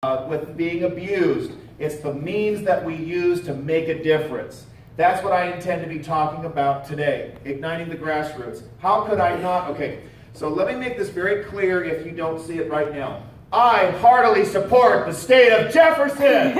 with being abused. It's the means that we use to make a difference. That's what I intend to be talking about today, igniting the grassroots. How could I not? Okay, so let me make this very clear if you don't see it right now. I heartily support the state of Jefferson!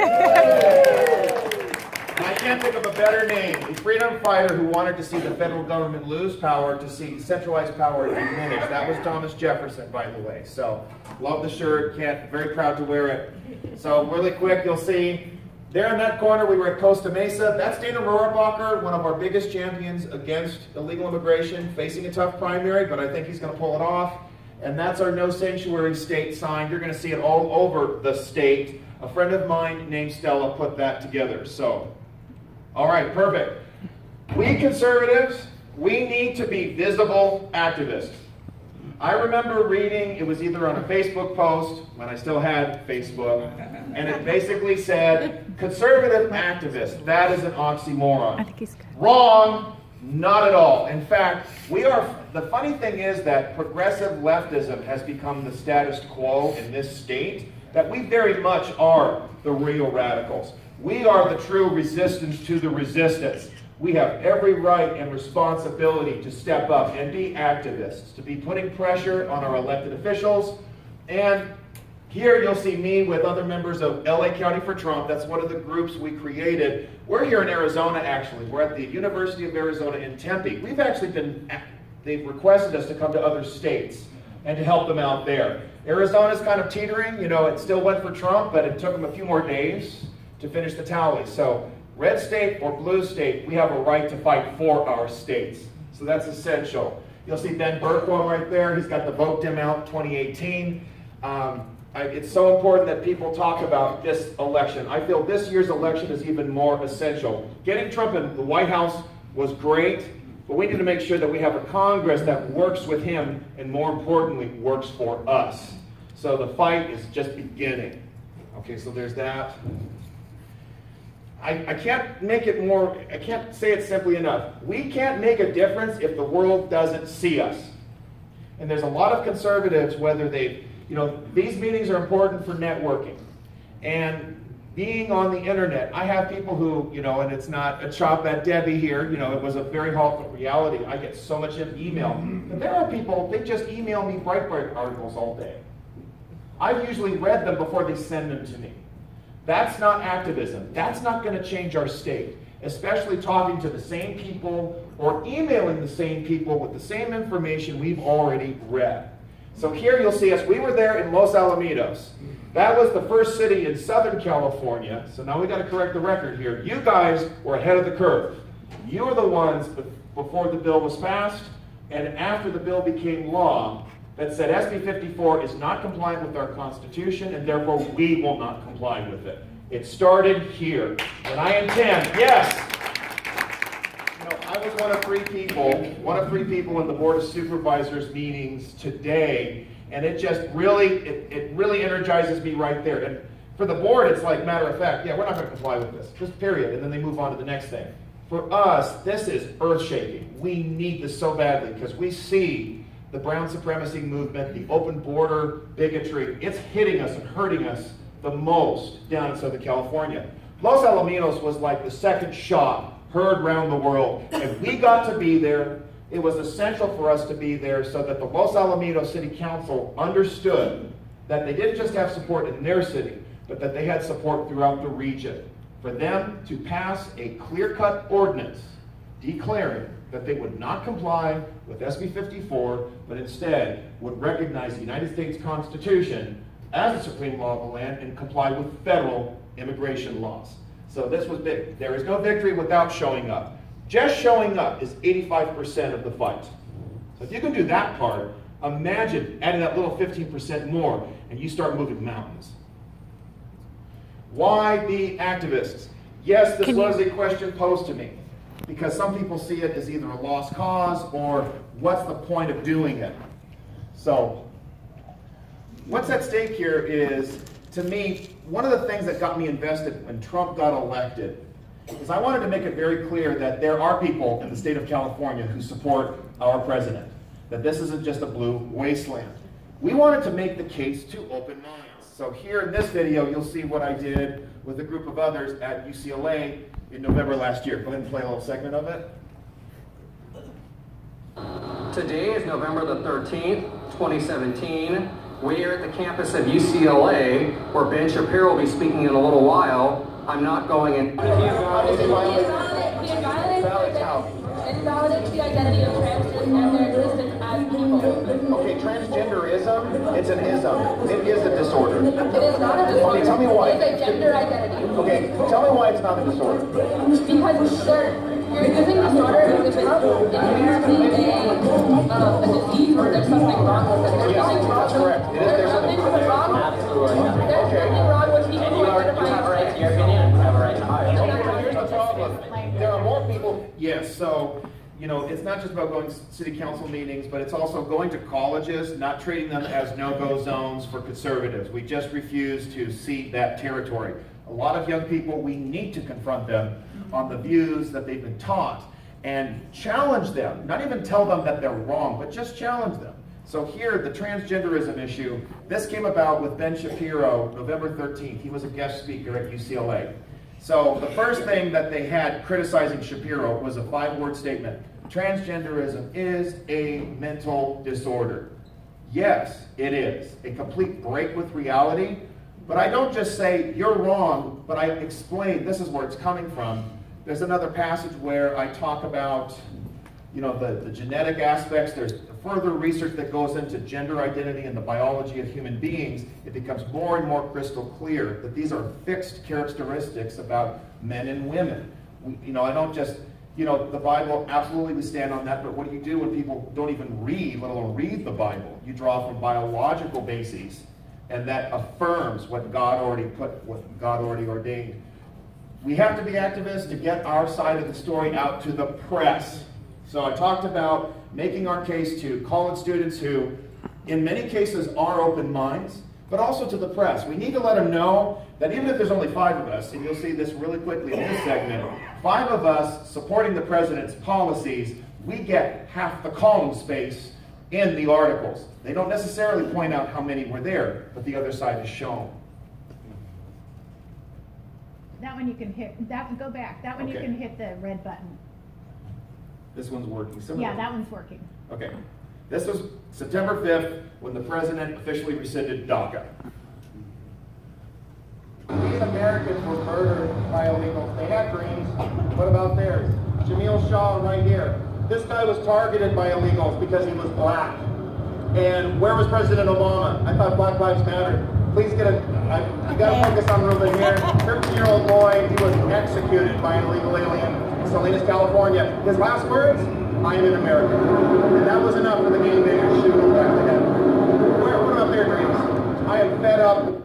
I can't think of a better name. A freedom fighter who wanted to see the federal government lose power to see centralized power diminish. That was Thomas Jefferson, by the way. So, love the shirt. Very proud to wear it. So, really quick, you'll see there in that corner, we were at Costa Mesa. That's Dana Rohrabacher, one of our biggest champions against illegal immigration, facing a tough primary, but I think he's going to pull it off. And that's our No Sanctuary State sign. You're going to see it all over the state. A friend of mine named Stella put that together. So, all right, perfect. We conservatives, we need to be visible activists. I remember reading, it was either on a Facebook post, when I still had Facebook, and it basically said, conservative activists, that is an oxymoron. I think he's good. Wrong, not at all. In fact, the funny thing is that progressive leftism has become the status quo in this state, that we very much are the real radicals. We are the true resistance to the resistance. We have every right and responsibility to step up and be activists, to be putting pressure on our elected officials. And here you'll see me with other members of LA County for Trump. That's one of the groups we created. We're here in Arizona, actually. We're at the University of Arizona in Tempe. We've actually they've requested us to come to other states and to help them out there. Arizona's kind of teetering. You know, it still went for Trump, but it took them a few more days to finish the tally. So, red state or blue state, we have a right to fight for our states. So that's essential. You'll see Ben Bergquam right there. He's got the Vote Dim Out 2018. It's so important that people talk about this election. I feel this year's election is even more essential. Getting Trump in the White House was great, but we need to make sure that we have a Congress that works with him and, more importantly, works for us. So the fight is just beginning. Okay, so there's that. I can't make it more, I can't say it simply enough. We can't make a difference if the world doesn't see us. And there's a lot of conservatives, whether these meetings are important for networking. And being on the internet, I have people who, and it's not a chop at Debbie here, it was a very hard reality. I get so much email. But there are people, they just email me Breitbart articles all day. I've usually read them before they send them to me. That's not activism. That's not going to change our state, especially talking to the same people or emailing the same people with the same information we've already read. So here you'll see us. We were there in Los Alamitos. That was the first city in Southern California. So now we got to correct the record here. You guys were ahead of the curve. You were the ones before the bill was passed and after the bill became law that said SB 54 is not compliant with our Constitution, and therefore we will not comply with it. It started here. And I intend, yes! I was one of three people in the Board of Supervisors meetings today, and it just really, it really energizes me right there. And for the board, it's like, matter of fact, yeah, we're not going to comply with this, just period, and then they move on to the next thing. For us, this is earth-shaking. We need this so badly, because we see the brown supremacy movement, the open border bigotry, it's hitting us and hurting us the most down in Southern California. Los Alamitos was like the second shot heard around the world, and we got to be there. It was essential for us to be there so that the Los Alamitos City Council understood that they didn't just have support in their city, but that they had support throughout the region. For them to pass a clear-cut ordinance declaring that they would not comply with SB 54, but instead would recognize the United States Constitution as the supreme law of the land and comply with federal immigration laws. So this was big. There is no victory without showing up. Just showing up is 85% of the fight. So if you can do that part, imagine adding that little 15% more and you start moving mountains. Why be activists? Yes, this was a question posed to me, because some people see it as either a lost cause or what's the point of doing it. So what's at stake here is, to me, one of the things that got me invested when Trump got elected is I wanted to make it very clear that there are people in the state of California who support our president, that this isn't just a blue wasteland. We wanted to make the case to open minds. So here in this video, you'll see what I did with a group of others at UCLA in November last year. Go ahead and play a little segment of it. Today is November the 13th, 2017. We are at the campus of UCLA, where Ben Shapiro will be speaking in a little while. I'm not going in. He invalidates the identity of transgender and their existence as people. Okay, transgenderism, it's an ism. It is a disorder. It is not a disorder. Okay, tell me why. It's a gender identity. Okay, tell me why it's not a disorder. Because you're using disorder as if it's inherently a disease or there's something wrong with it. Yes, that's correct. There's something wrong. Absolutely. There's something wrong with people who identify. You have a right to your opinion. You have a right to ours. Okay, but here's the problem. There are more people. Yes, so, you know, it's not just about going to city council meetings, but it's also going to colleges, not treating them as no-go zones for conservatives. We just refuse to cede that territory. A lot of young people, we need to confront them on the views that they've been taught and challenge them, not even tell them that they're wrong, but just challenge them. So here, the transgenderism issue, this came about with Ben Shapiro, November 13th. He was a guest speaker at UCLA. So the first thing that they had criticizing Shapiro was a 5-word statement. Transgenderism is a mental disorder. Yes, it is. A complete break with reality. But I don't just say, you're wrong, but I explain this is where it's coming from. There's another passage where I talk about, you know, the genetic aspects. There's further research that goes into gender identity and the biology of human beings. It becomes more and more crystal clear that these are fixed characteristics about men and women. You know, I don't just, you know, the Bible, absolutely we stand on that, but what do you do when people don't even read, let alone read the Bible? You draw from biological bases, and that affirms what God already ordained. We have to be activists to get our side of the story out to the press. So I talked about making our case to college students who, in many cases, are open minds, but also to the press. We need to let them know that even if there's only 5 of us, and you'll see this really quickly in this segment, 5 of us supporting the president's policies, we get half the column space in the articles. They don't necessarily point out how many were there, but the other side is shown. That one you can hit, go back. That one you can hit the red button. This one's working. Yeah, that one's working. Okay. This was September 5th when the president officially rescinded DACA. These Americans were murdered by illegals. They had dreams. What about theirs? Jamil Shaw right here. This guy was targeted by illegals because he was black. And where was President Obama? I thought Black Lives Mattered. Please get you gotta focus on Ruben here. 13-year-old boy, he was executed by an illegal alien in Salinas, California. His last words, I am an American. And that was enough for the gangbangers to shoot him back to head. What about their dreams? I am fed up.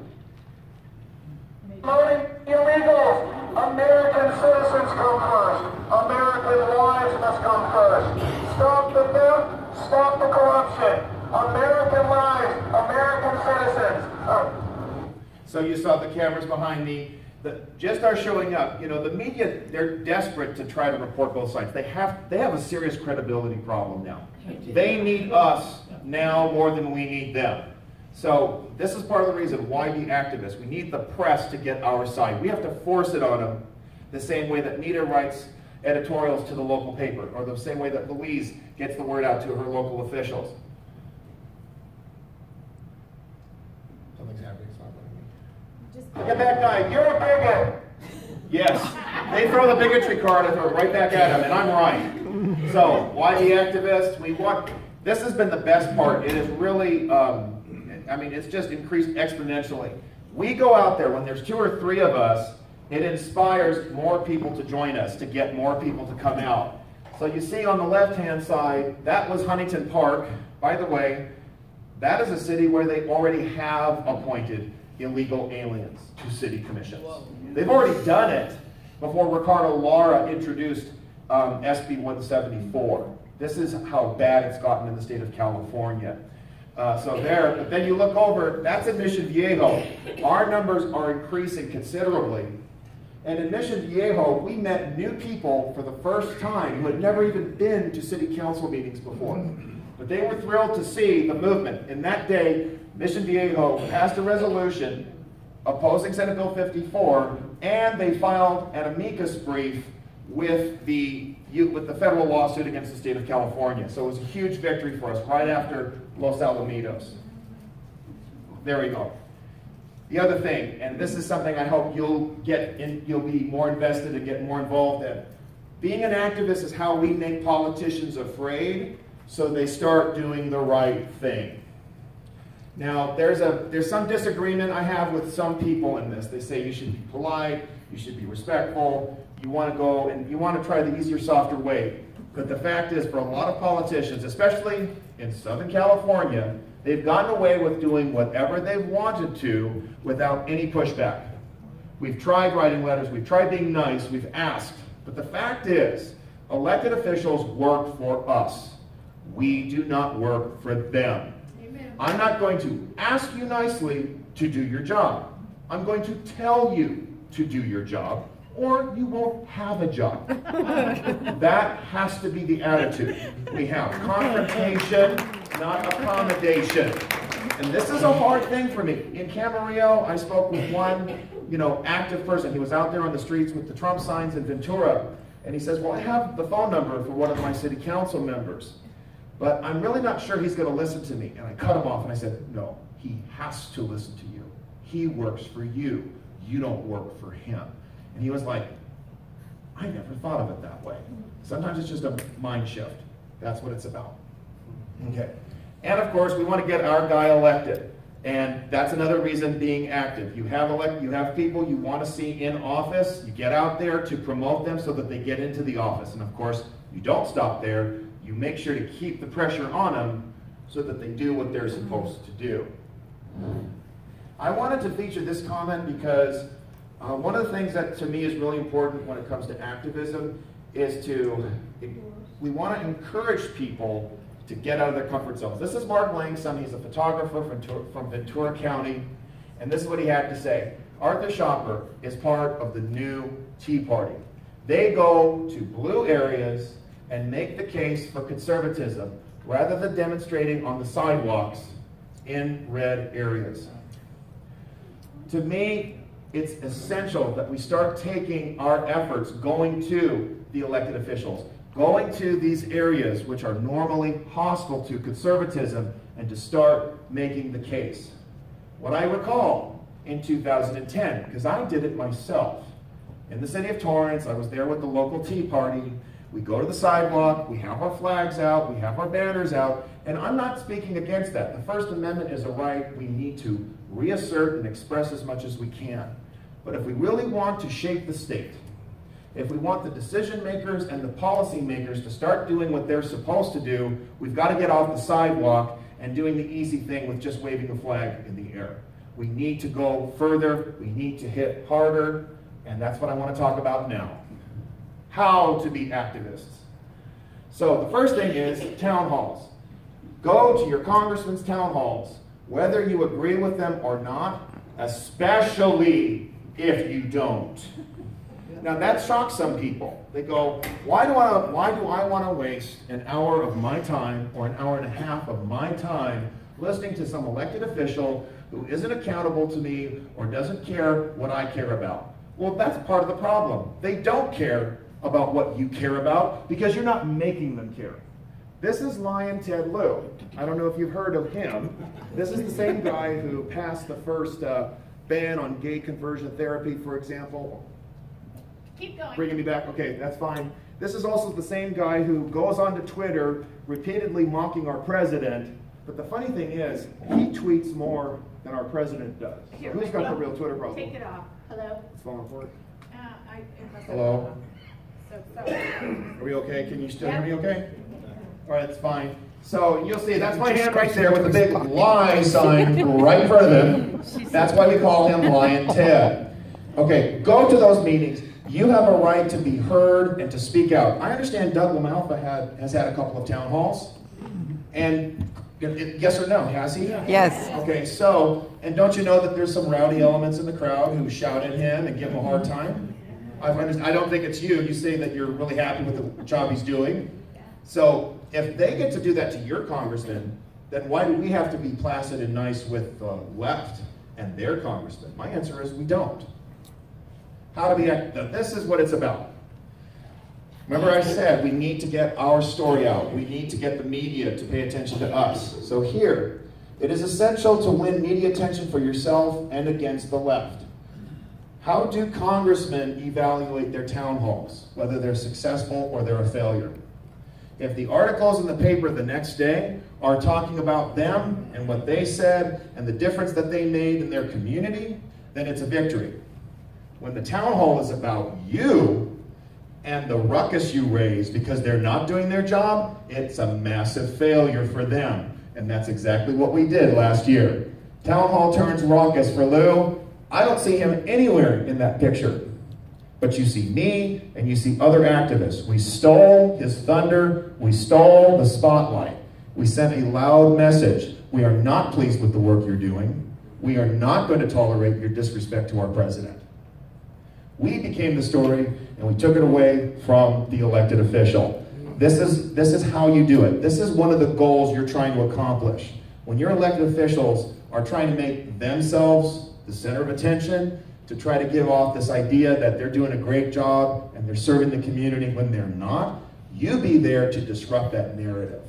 Promoting illegals. American citizens come first. American lives must come first. Stop the theft, stop the corruption. American lives, American citizens. So you saw the cameras behind me that just are showing up. You know, the media, they're desperate to try to report both sides. They have a serious credibility problem now. They need us now more than we need them. So this is part of the reason why be activists. We need the press to get our side. We have to force it on them the same way that Nita writes editorials to the local paper, or the same way that Louise gets the word out to her local officials. Something's happening. It's not letting me. Look at that guy. You're a bigot. Yes. They throw the bigotry card and throw it right back at him, and I'm right. So why be activists? This has been the best part. It is really, I mean, it's just increased exponentially. We go out there, when there's 2 or 3 of us, it inspires more people to join us, to get more people to come out. So you see on the left-hand side, that was Huntington Park. By the way, that is a city where they already have appointed illegal aliens to city commissions. They've already done it before Ricardo Lara introduced SB 174. This is how bad it's gotten in the state of California. But then you look over, that's in Mission Viejo. Our numbers are increasing considerably. And in Mission Viejo, we met new people for the first time who had never even been to city council meetings before. But they were thrilled to see the movement. And that day, Mission Viejo passed a resolution opposing Senate Bill 54, and they filed an amicus brief with the federal lawsuit against the state of California. So it was a huge victory for us right after Los Alamitos. There we go. The other thing, and this is something I hope you'll be more invested and get more involved in. Being an activist is how we make politicians afraid, so they start doing the right thing. Now, there's some disagreement I have with some people in this. They say you should be polite, you should be respectful, you want to go and you want to try the easier, softer way. But the fact is, for a lot of politicians, especially in Southern California, they've gotten away with doing whatever they've wanted to without any pushback. We've tried writing letters, we've tried being nice, we've asked. But the fact is, elected officials work for us. We do not work for them. Amen. I'm not going to ask you nicely to do your job. I'm going to tell you to do your job, or you won't have a job. That has to be the attitude. We have confrontation, not accommodation. And this is a hard thing for me. In Camarillo, I spoke with one, active person. He was out there on the streets with the Trump signs in Ventura. And he says, well, I have the phone number for one of my city council members, but I'm really not sure he's going to listen to me. And I cut him off and I said, no, he has to listen to you. He works for you. You don't work for him. And he was like, I never thought of it that way. Sometimes it's just a mind shift. That's what it's about. Okay. And of course, we want to get our guy elected. And that's another reason being active. You have people you want to see in office. You get out there to promote them so that they get into the office. And of course, you don't stop there. You make sure to keep the pressure on them so that they do what they're supposed to do. I wanted to feature this comment because one of the things that to me is really important when it comes to activism is we want to encourage people to get out of their comfort zones. This is Mark Lang's son. He's a photographer from Ventura County, and this is what he had to say. Arthur Schopper is part of the new Tea Party. They go to blue areas and make the case for conservatism rather than demonstrating on the sidewalks in red areas. To me, it's essential that we start taking our efforts going to the elected officials, going to these areas which are normally hostile to conservatism, and to start making the case. What I recall in 2010, because I did it myself, in the city of Torrance, I was there with the local Tea Party. We go to the sidewalk, we have our flags out, we have our banners out, and I'm not speaking against that. The First Amendment is a right we need to reassert and express as much as we can. But if we really want to shape the state, if we want the decision makers and the policy makers to start doing what they're supposed to do, we've got to get off the sidewalk and doing the easy thing with just waving a flag in the air. We need to go further, we need to hit harder, and that's what I want to talk about now. How to be activists. So the first thing is town halls. Go to your congressman's town halls, whether you agree with them or not, especially if you don't. Now that shocks some people. They go, why do I want to waste an hour of my time or an hour and a half of my time listening to some elected official who isn't accountable to me or doesn't care what I care about? Well, that's part of the problem. They don't care about what you care about because you're not making them care. This is Lion Ted Lieu. I don't know if you've heard of him. This is the same guy who passed the first ban on gay conversion therapy, for example. Keep going. Bringing me back. Okay, that's fine. This is also the same guy who goes onto Twitter repeatedly mocking our president. But the funny thing is, he tweets more than our president does. So Here, who's got the real Twitter problem? Take it off. Hello? It's falling apart. Hello? Hello? Are we okay? Can you still hear me okay? All right, it's fine. So you'll see, that's my hand right there with the big lie sign right in front of him. That's why we call him Lion Ted. Okay, go to those meetings. You have a right to be heard and to speak out. I understand Doug LaMalfa has had a couple of town halls. And yes or no, has he? Yes. Okay, so, and don't you know that there's some rowdy elements in the crowd who shout at him and give him a hard time? I don't think it's you. You say that you're really happy with the job he's doing. So if they get to do that to your congressman, then why do we have to be placid and nice with the left? and their congressmen? My answer is we don't. How do we act? Now, this is what it's about. Remember I said we need to get our story out. We need to get the media to pay attention to us. So here, it is essential to win media attention for yourself and against the left. How do congressmen evaluate their town halls, whether they're successful or they're a failure? If the articles in the paper the next day are talking about them and what they said and the difference that they made in their community, then it's a victory. When the town hall is about you and the ruckus you raise because they're not doing their job, it's a massive failure for them. And that's exactly what we did last year. Town hall turns raucous for Lou. I don't see him anywhere in that picture. But you see me and you see other activists. We stole his thunder. We stole the spotlight. We sent a loud message. We are not pleased with the work you're doing. We are not going to tolerate your disrespect to our president. We became the story and we took it away from the elected official. This is how you do it. This is one of the goals you're trying to accomplish. When your elected officials are trying to make themselves the center of attention, to try to give off this idea that they're doing a great job and they're serving the community when they're not, you be there to disrupt that narrative.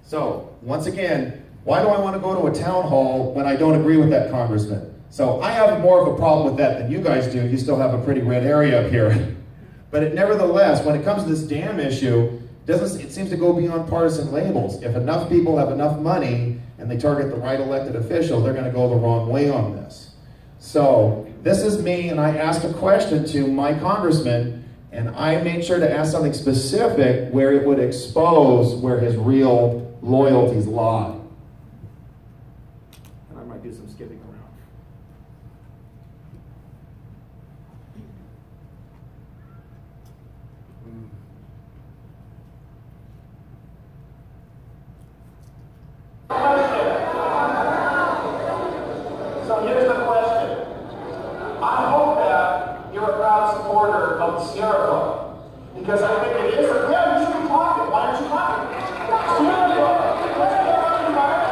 So, once again, why do I want to go to a town hall when I don't agree with that congressman? So I have more of a problem with that than you guys do. You still have a pretty red area up here. But nevertheless, when it comes to this dam issue, it seems to go beyond partisan labels. If enough people have enough money and they target the right elected official, they're going to go the wrong way on this. So this is me, and I asked a question to my congressman, and I made sure to ask something specific where it would expose where his real loyalties lie. And I might do some skipping around. So here's the question. I hope that you're a proud supporter of the Sierra Club, because I think it is. Yeah, you should be talking. Why aren't you talking? Sierra Club. Let's get on about it.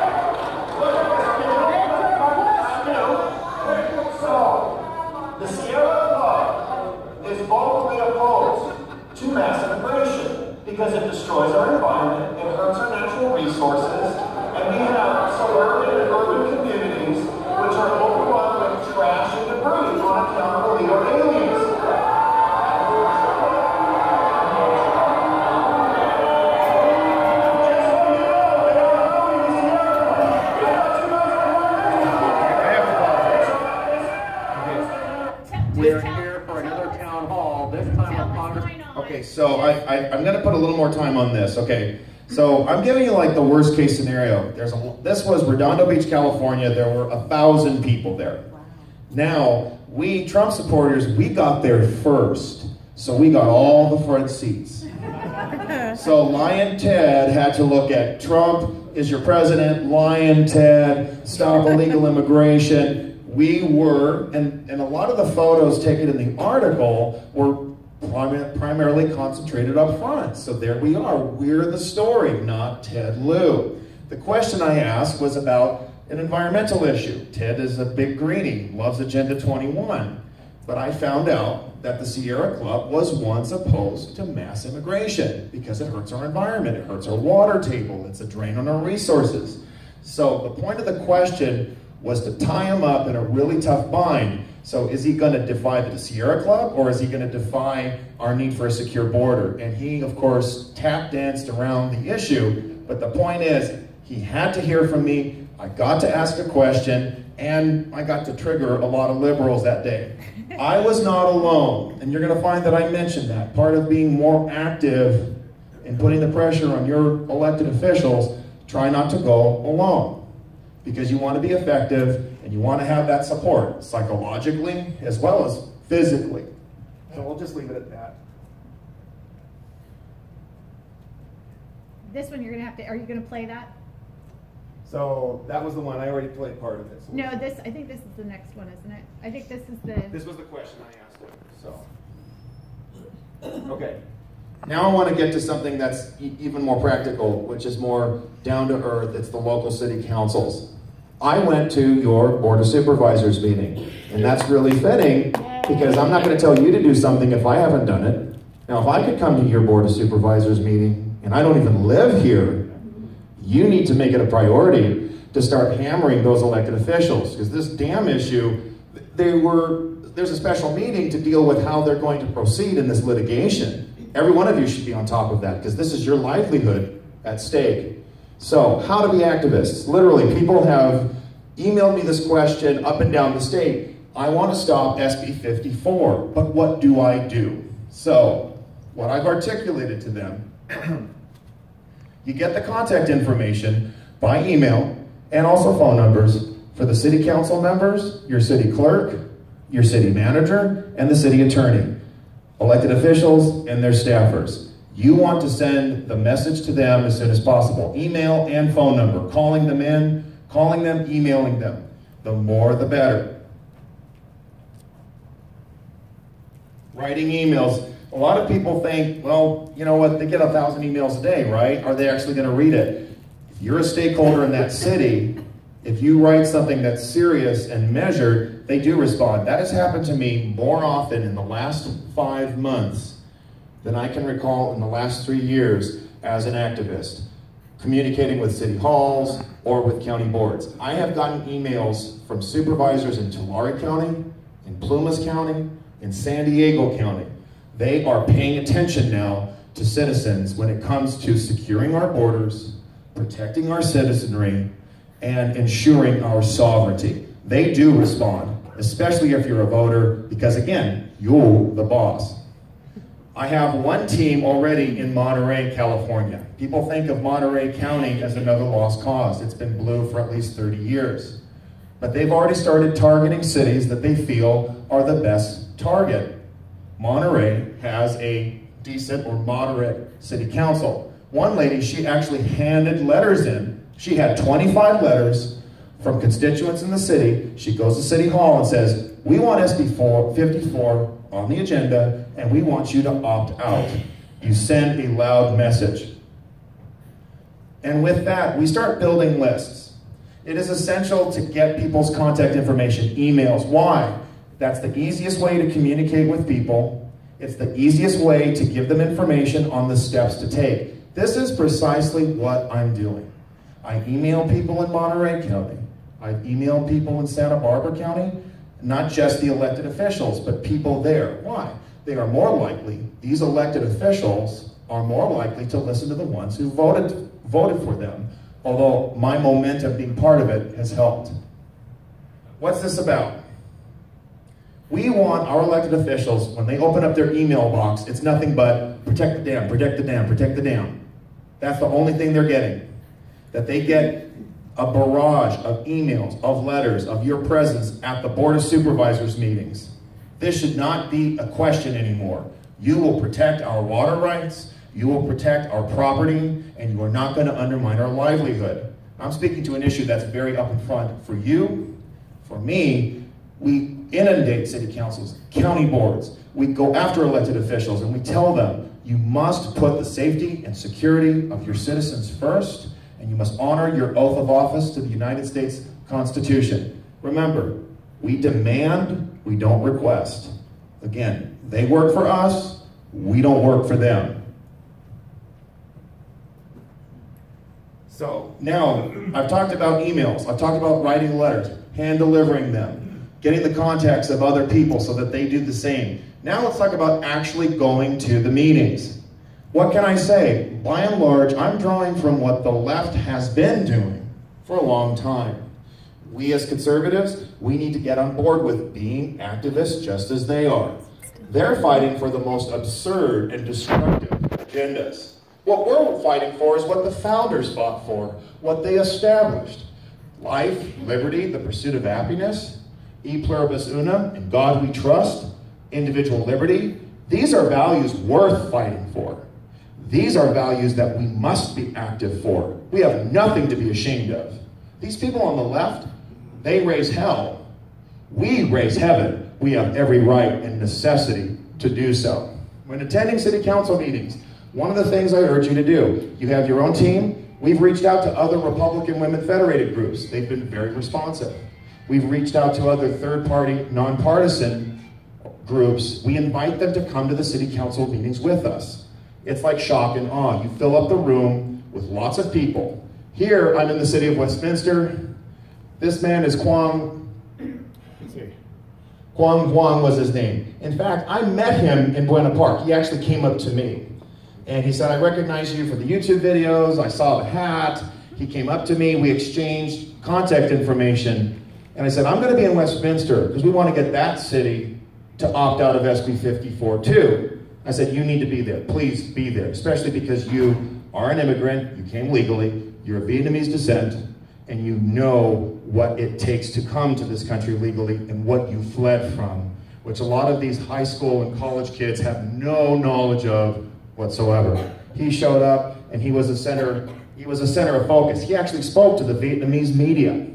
Look at this. So, the Sierra Club is vocally opposed to mass immigration because it destroys our environment, it hurts our natural resources, and we have suburban and urban communities which are overrun with trash and debris on account of illegal aliens. We're here for another town hall, this time of Congress. Okay, so I'm going to put a little more time on this, okay? So I'm giving you like the worst case scenario. This was Redondo Beach, California. There were 1,000 people there. Now, we Trump supporters, we got there first. So we got all the front seats. So Lion Ted had to look at Trump is your president, Lion Ted, stop illegal immigration. We were, and a lot of the photos taken in the article were primarily concentrated up front. So there we are. We're the story, not Ted Lieu. The question I asked was about an environmental issue. Ted is a big greenie, loves Agenda 21. But I found out that the Sierra Club was once opposed to mass immigration because it hurts our environment, it hurts our water table, it's a drain on our resources. So the point of the question was to tie him up in a really tough bind. So is he going to defy the Sierra Club, or is he going to defy our need for a secure border? And he, of course, tap danced around the issue. But the point is, he had to hear from me. I got to ask a question, and I got to trigger a lot of liberals that day. I was not alone, and you're going to find that I mentioned that. Part of being more active in putting the pressure on your elected officials, try not to go alone. Because you want to be effective, and you want to have that support, psychologically as well as physically. So we'll just leave it at that. This one you're going to have to, are you going to play that? So that was the one, I already played part of it. So No, this, I think this is the next one, isn't it? I think this is the... This was the question I asked him, so. Okay. Now I want to get to something that's even more practical, which is more down to earth. It's the local city councils. I went to your Board of Supervisors meeting, and that's really fitting because I'm not going to tell you to do something if I haven't done it. Now, if I could come to your Board of Supervisors meeting, and I don't even live here, you need to make it a priority to start hammering those elected officials, because this dam issue, there's a special meeting to deal with how they're going to proceed in this litigation. Every one of you should be on top of that, because this is your livelihood at stake. So, how to be activists? Literally, people have emailed me this question up and down the state. I want to stop SB 54, but what do I do? So, what I've articulated to them, you get the contact information by email and also phone numbers for the city council members, your city clerk, your city manager, and the city attorney, elected officials and their staffers. You want to send the message to them as soon as possible. Email and phone number, calling them in, calling them, emailing them. The more the better. Writing emails. A lot of people think, well, you know what, they get 1,000 emails a day, right? Are they actually going to read it? If you're a stakeholder in that city, if you write something that's serious and measured, they do respond. That has happened to me more often in the last 5 months than I can recall in the last 3 years as an activist, communicating with city halls or with county boards. I have gotten emails from supervisors in Tulare County, in Plumas County, in San Diego County. They are paying attention now to citizens when it comes to securing our borders, protecting our citizenry, and ensuring our sovereignty. They do respond, especially if you're a voter, because again, you're the boss. I have one team already in Monterey, California. People think of Monterey County as another lost cause. It's been blue for at least 30 years. But they've already started targeting cities that they feel are the best target. Monterey has a decent or moderate city council. One lady, she actually handed letters in. She had 25 letters from constituents in the city. She goes to City Hall and says, we want SB 54 on the agenda, and we want you to opt out. You send a loud message. And with that, we start building lists. It is essential to get people's contact information, emails. Why? That's the easiest way to communicate with people. It's the easiest way to give them information on the steps to take. This is precisely what I'm doing. I email people in Monterey County. I've emailed people in Santa Barbara County. Not just the elected officials, but people there. Why? They are more likely, these elected officials are more likely to listen to the ones who voted for them, although my momentum being part of it has helped. What's this about? We want our elected officials, when they open up their email box, it's nothing but protect the dam, protect the dam, protect the dam. That's the only thing they're getting. That they get a barrage of emails, of letters, of your presence at the Board of Supervisors meetings. This should not be a question anymore. You will protect our water rights, you will protect our property, and you are not going to undermine our livelihood. I'm speaking to an issue that's very up in front for you, for me. We inundate city councils, county boards. We go after elected officials and we tell them, you must put the safety and security of your citizens first, and you must honor your oath of office to the United States Constitution. Remember, we demand, we don't request. Again, they work for us, we don't work for them. So now, I've talked about emails, I've talked about writing letters, hand delivering them, getting the contacts of other people so that they do the same. Now let's talk about actually going to the meetings. What can I say? By and large, I'm drawing from what the left has been doing for a long time. We as conservatives, we need to get on board with being activists just as they are. They're fighting for the most absurd and destructive agendas. What we're fighting for is what the founders fought for, what they established. Life, liberty, the pursuit of happiness, e pluribus unum, in God we trust, individual liberty. These are values worth fighting for. These are values that we must be active for. We have nothing to be ashamed of. These people on the left, they raise hell. We raise heaven. We have every right and necessity to do so. When attending city council meetings, one of the things I urge you to do, you have your own team, We've reached out to other Republican women federated groups. They've been very responsive. We've reached out to other third-party, nonpartisan groups. We invite them to come to the city council meetings with us. It's like shock and awe. You fill up the room with lots of people. Here, I'm in the city of Westminster. This man is Kwang Huang was his name. In fact, I met him in Buena Park. He actually came up to me. And he said, I recognize you for the YouTube videos. I saw the hat. He came up to me. We exchanged contact information. And I said, I'm going to be in Westminster because we want to get that city to opt out of SB 54 too. I said, you need to be there. Please be there, especially because you are an immigrant. You came legally. You're of Vietnamese descent. And you know what it takes to come to this country legally and what you fled from, which a lot of these high school and college kids have no knowledge of whatsoever. He showed up and he was a center of focus. He actually spoke to the Vietnamese media.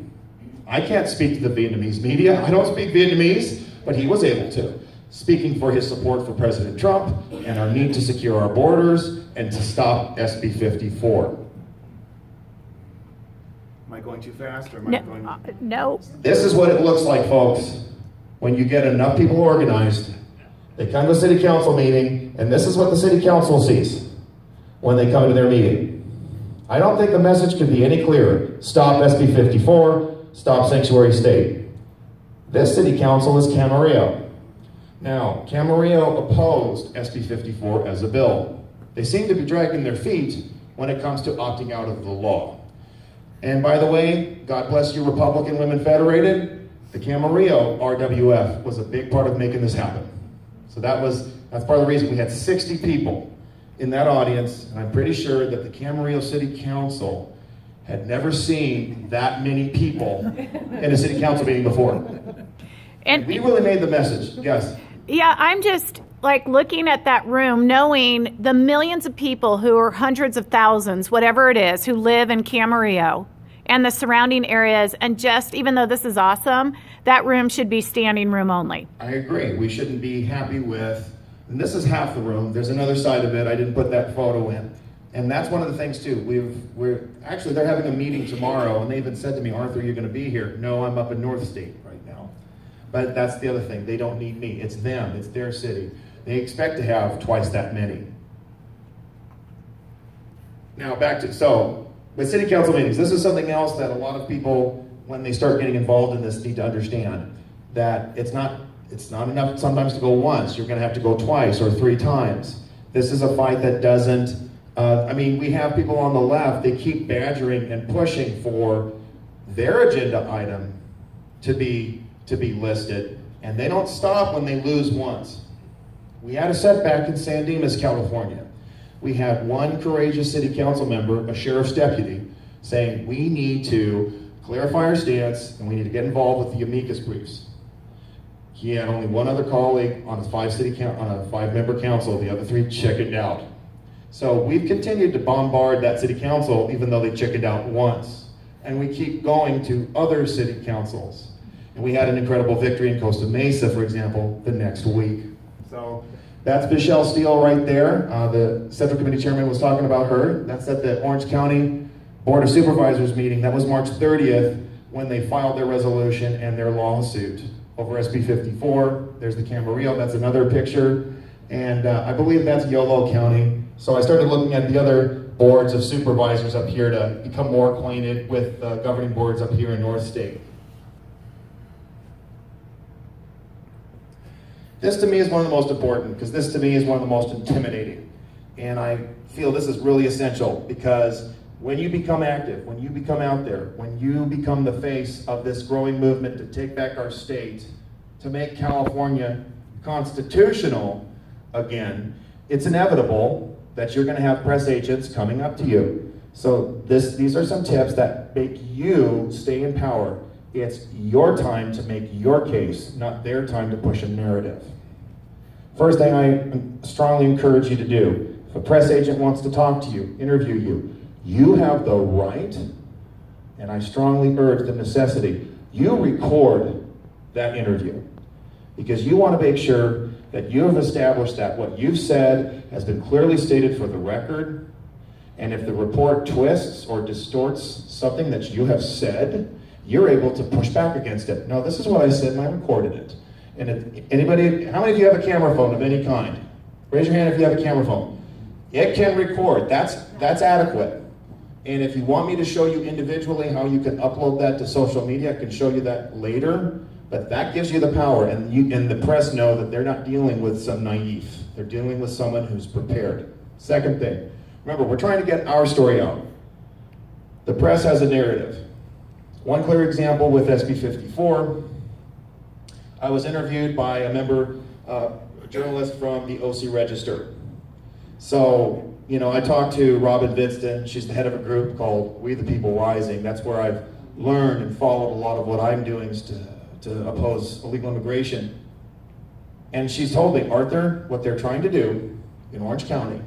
I can't speak to the Vietnamese media. I don't speak Vietnamese, but he was able to, speaking for his support for President Trump and our need to secure our borders and to stop SB 54. Am I going too fast? Or am I going... No. This is what it looks like, folks. When you get enough people organized, they come to a city council meeting, and this is what the city council sees when they come to their meeting. I don't think the message could be any clearer. Stop SB 54, stop sanctuary state. This city council is Camarillo. Now, Camarillo opposed SB 54 as a bill. They seem to be dragging their feet when it comes to opting out of the law. And by the way, God bless you, Republican Women Federated, the Camarillo RWF was a big part of making this happen. So that's part of the reason we had 60 people in that audience, and I'm pretty sure that the Camarillo City Council had never seen that many people in a city council meeting before. And we really made the message, yes. Yeah, I'm just like looking at that room, knowing the millions of people who are hundreds of thousands, whatever it is, who live in Camarillo and the surrounding areas, and just, even though this is awesome, that room should be standing room only. I agree. We shouldn't be happy with, and this is half the room. There's another side of it. I didn't put that photo in. And that's one of the things too. Actually, they're having a meeting tomorrow, and they even said to me, Arthur, you're gonna be here. No, I'm up in North State right now. But that's the other thing. They don't need me. It's them. It's their city. They expect to have twice that many. Now back to, so with city council meetings, this is something else that a lot of people, when they start getting involved in this, need to understand. That it's not enough sometimes to go once. You're gonna have to go twice or 3 times. This is a fight that doesn't, I mean, we have people on the left, they keep badgering and pushing for their agenda item to be listed, and they don't stop when they lose once. We had a setback in San Dimas, California. We had one courageous city council member, a sheriff's deputy, saying we need to clarify our stance and we need to get involved with the amicus briefs. He had only one other colleague on a 5-member council. The other 3 chickened out. So we've continued to bombard that city council even though they chickened out once. And we keep going to other city councils. And we had an incredible victory in Costa Mesa, for example, the next week. So that's Michelle Steele right there. The Central Committee Chairman was talking about her. That's at the Orange County Board of Supervisors meeting. That was March 30th when they filed their resolution and their lawsuit over SB 54. There's the Camarillo. That's another picture. And I believe that's Yolo County. So I started looking at the other boards of supervisors up here to become more acquainted with governing boards up here in North State. This to me is one of the most important, because this to me is one of the most intimidating. And I feel this is really essential, because when you become active, when you become out there, when you become the face of this growing movement to take back our state, to make California constitutional again, it's inevitable that you're going to have press agents coming up to you. So these are some tips that make you stay in power. It's your time to make your case, not their time to push a narrative. First thing I strongly encourage you to do, if a press agent wants to talk to you, interview you, you have the right, and I strongly urge the necessity, you record that interview. Because you want to make sure that you have established that what you've said has been clearly stated for the record, And if the report twists or distorts something that you have said, you're able to push back against it. No, this is what I said and I recorded it. And if anybody, how many of you have a camera phone of any kind? Raise your hand if you have a camera phone. It can record, that's adequate. And if you want me to show you individually how you can upload that to social media, I can show you that later. But that gives you the power, and the press know that they're not dealing with some naive. They're dealing with someone who's prepared. Second thing, remember, we're trying to get our story out. The press has a narrative. One clear example with SB 54, I was interviewed by a member, a journalist from the OC Register. So, you know, I talked to Robin Vidston. She's the head of a group called We the People Rising. That's where I've learned and followed a lot of what I'm doing to oppose illegal immigration. And she's told me, Arthur, what they're trying to do in Orange County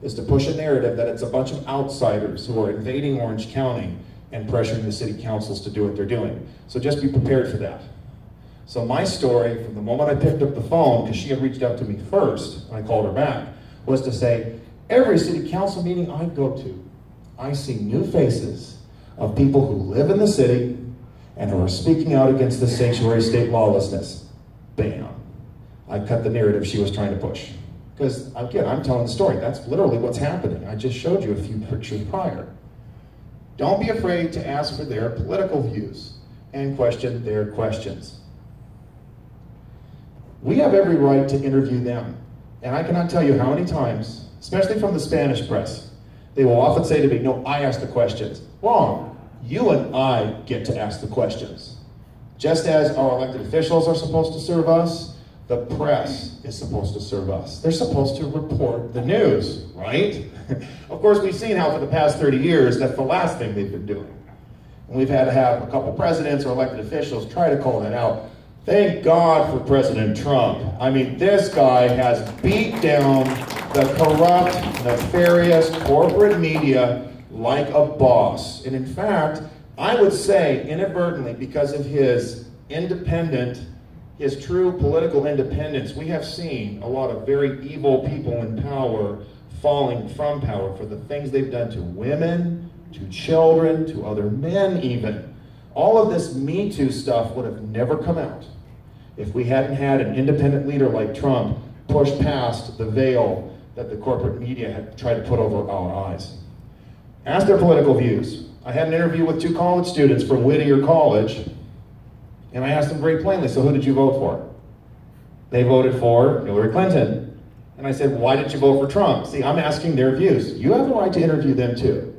is to push a narrative that it's a bunch of outsiders who are invading Orange County and pressuring the city councils to do what they're doing. So just be prepared for that. So my story, from the moment I picked up the phone, because she had reached out to me first, and I called her back, was to say, every city council meeting I go to, I see new faces of people who live in the city and who are speaking out against the sanctuary state lawlessness. Bam. I cut the narrative she was trying to push. Because, again, I'm telling the story. That's literally what's happening. I just showed you a few pictures prior. Don't be afraid to ask for their political views and question their questions. We have every right to interview them. And I cannot tell you how many times, especially from the Spanish press, they will often say to me, no, I ask the questions. Wrong. You and I get to ask the questions. Just as our elected officials are supposed to serve us, the press is supposed to serve us. They're supposed to report the news, right? Of course, we've seen how for the past 30 years, that's the last thing they've been doing. And we've had to have a couple presidents or elected officials try to call that out. Thank God for President Trump. I mean, this guy has beat down the corrupt, nefarious corporate media like a boss. And in fact, I would say inadvertently, because of his his true political independence, we have seen a lot of very evil people in power falling from power for the things they've done to women, to children, to other men even. All of this Me Too stuff would have never come out if we hadn't had an independent leader like Trump push past the veil that the corporate media had tried to put over our eyes. Ask their political views. I had an interview with 2 college students from Whittier College, and I asked them very plainly, so who did you vote for? They voted for Hillary Clinton. And I said, why did you vote for Trump? See, I'm asking their views. You have the right to interview them too.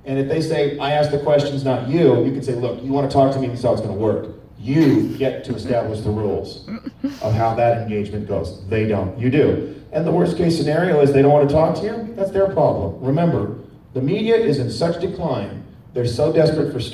And if they say, I ask the questions, not you, you can say, look, you want to talk to me, this is how it's going to work. You get to establish the rules of how that engagement goes. They don't. You do. And the worst case scenario is they don't want to talk to you. That's their problem. Remember, the media is in such decline. They're so desperate for stories.